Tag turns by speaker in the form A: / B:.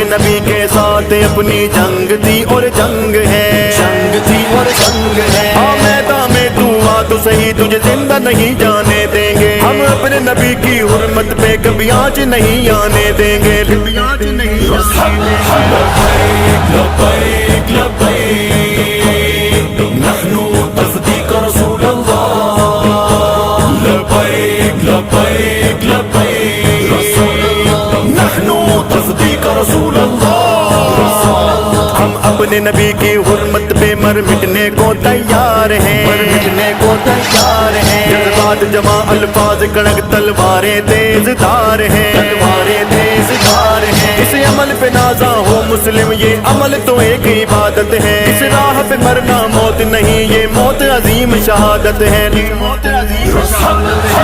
A: नबी के साथ अपनी जंग थी और जंग है, जंग थी और जंग है। हाँ मैदान में तू आ तो सही, तुझे जिंदा नहीं जाने देंगे। हम अपने नबी की हुर्मत पे कभी आँच नहीं आने देंगे, कभी आँच नहीं अपने नबी की हुर्मत पे मर मिटने को तैयार हैं, मर मिटने को तैयार हैं। जज्बात जमा अल्फाज कड़क तलवारें तेज धार हैं, तलवारें तेज धार हैं। इस अमल पे नाजा हो मुस्लिम, ये अमल तो एक इबादत है। इस राह पे मरना मौत नहीं, ये मौत अजीम शहादत है, मौत अजीम शहादत है।